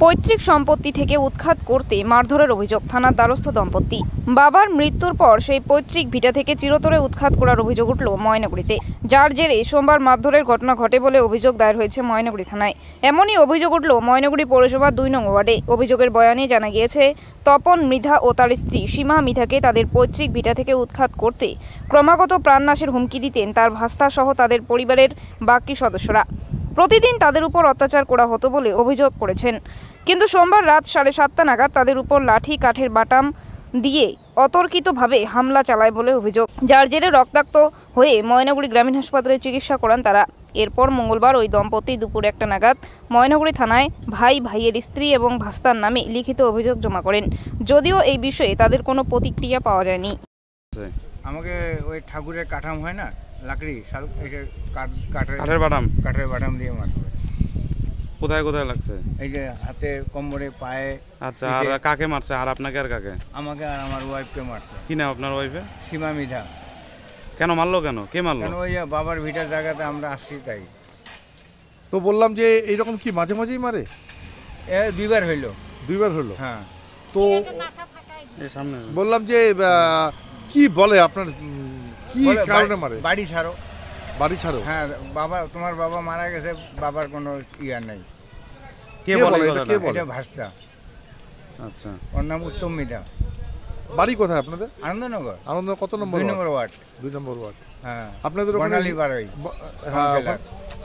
পৈতৃক সম্পত্তি থেকে উৎখাত করতে মারধরের অভিযোগ, থানার দ্বারস্থ দম্পতি। বাবার মৃত্যুর পর সেই পৈতৃক ভিটা থেকে চিরতরে উৎখাত করার অভিযোগ উঠল ময়নাগুড়িতে, যার জেরে সোমবার মারধরের ঘটনা ঘটে বলে অভিযোগ দায়ের হয়েছে ময়নাগুড়ি থানায়। এমনই অভিযোগ উঠল ময়নাগুড়ি পৌরসভার 2 নং ওয়ার্ডে। অভিযোগের বয়ানে জানা গিয়েছে, তপন মৃধা ও তার স্ত্রী সীমা মৃধাকে তাদের পৈতৃক ভিটা থেকে উৎখাত করতে ক্রমাগত প্রাণনাশের হুমকি দিতেন তার ভাস্তা সহ তাদের পরিবারের বাকি সদস্যরা। প্রতিদিন তাদের উপর অত্যাচার করা হতো বলে অভিযোগ করেছেন। কিন্তু সোমবার রাত 7:30 নাগাদ তাদের উপর লাঠি, কাঠের বাটাম দিয়ে অতর্কিতভাবে হামলা চালায় বলে অভিযোগ, যার জেরে রক্তাক্ত হয়ে ময়নাগুড়ি গ্রামীণ হাসপাতালে চিকিৎসা করান তারা। এরপর মঙ্গলবার ওই দম্পতি দুপুর 1টা নাগাদ ময়নাগুড়ি থানায় ভাইয়ের স্ত্রী এবং ভাস্তার নামে লিখিত অভিযোগ জমা করেন, যদিও এই বিষয়ে তাদের কোনো প্রতিক্রিয়া পাওয়া যায়নি। আমাকে ওই ঠাকুরের কাঠাম হয় না, লাকড়ি কাঠের বাটাম দিয়ে মারছে। কোথায় কোথায় লাগছে? এই যে হাতে, কোমরে, পায়ে। আচ্ছা, আর কাকে মারছে? আর আপনাকে আর কাকে? আমাকে আর আমার ওয়াইফকে মারছে। কি নাম আপনার ওয়াইফে? সীমা মৃধা। কেন মারলো? কে মারলো? ওই যে বাবার ভিটার জায়গাতে আমরা আসছি তাই। তো বললাম যে এইরকম কি মাঝে মাঝেই মারে? দুইবার হইলো। হ্যাঁ, তো সামনে বললাম যে কি বলে আপনার, কি কারণে মারে? বাড়ি ছাড়ো। হ্যাঁ, তোমার বাবা মারা গেছে, বাবার কোনো ইয়া নাই। কে বলে? এটা ভাস্তা। আচ্ছা, ওর নাম উত্তম মৃধা। বাড়ি কোথায় আপনাদের? আনন্দনগর। কত নম্বর? 2 নম্বর ওয়ার্ড। 2 নম্বর ওয়ার্ড। হ্যাঁ, আপনাদের বর্ণালী বাড়াই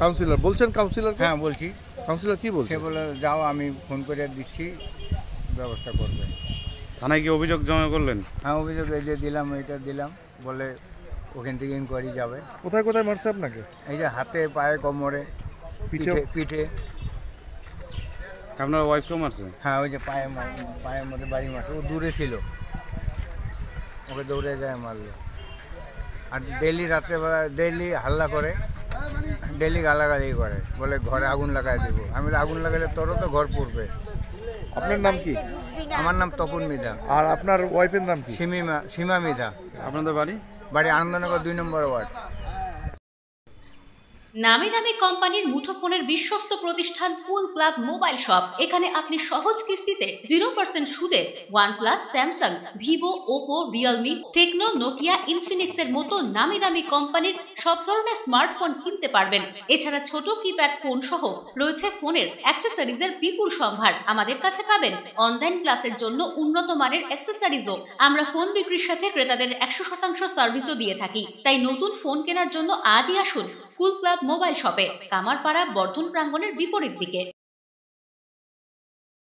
কাউন্সিলর বলছেন? কাউন্সিলর? হ্যাঁ বলছি। কাউন্সিলর কি বলছে? সে বলে যাও, আমি ফোন করে দিচ্ছি, ব্যবস্থা করবে। থানায় কি অভিযোগ জমা করলেন? হ্যাঁ, অভিযোগ এই যে দিলাম, এটা দিলাম, বলে ওখান থেকে ইনকোয়ারি যাবে। কোথায় কোথায় মারছে আপনাকে? এই যে হাতে, পায়ে, কোমরে, পিঠে। আপনার ওয়াইফকেও মারছে? হ্যাঁ, ওই যে পায়ের মধ্যে বাড়ি মারছে। ও দূরে ছিল, ওকে দৌড়ে যায় মারলো। আর ডেইলি রাত্রেবেলা হাল্লা করে, ডেইলি গালাগালি করে, বলে ঘরে আগুন লাগাই দেবো। আমি বলে আগুন লাগালে তোরও তো ঘর পড়বে। আপনার নাম কি? আমার নাম তপন মৃধা। আর আপনার ওয়াইফের নাম কি? সীমা মৃধা। আপনাদের বাড়ি? আনন্দনগর 2 নম্বর ওয়ার্ড। নামি দামি কোম্পানির মুঠোফোনের বিশ্বস্ত প্রতিষ্ঠান কুল ক্লাব মোবাইল শপ। এখানে আপনি সহজ কিস্তিতে 0% সুদে OnePlus, Samsung, Vivo, Oppo, Realme, Tecno, Nokia, Infinix এর মতো নামি দামি কোম্পানির সব ধরনের স্মার্টফোন কিনতে পারবেন। এছাড়া ছোট কিপ্যাড ফোন সহ রয়েছে ফোনের অ্যাক্সেসরিজের বিপুল সম্ভার। আমাদের কাছে পাবেন অনলাইন ক্লাসের জন্য উন্নত মানের অ্যাক্সেসরিজও। আমরা ফোন বিক্রির সাথে ক্রেতাদের 100% সার্ভিসও দিয়ে থাকি। তাই নতুন ফোন কেনার জন্য আজই আসুন কুল ক্লাব মোবাইল শপে, কামারপাড়া বর্ধন প্রাঙ্গণের বিপরীত দিকে।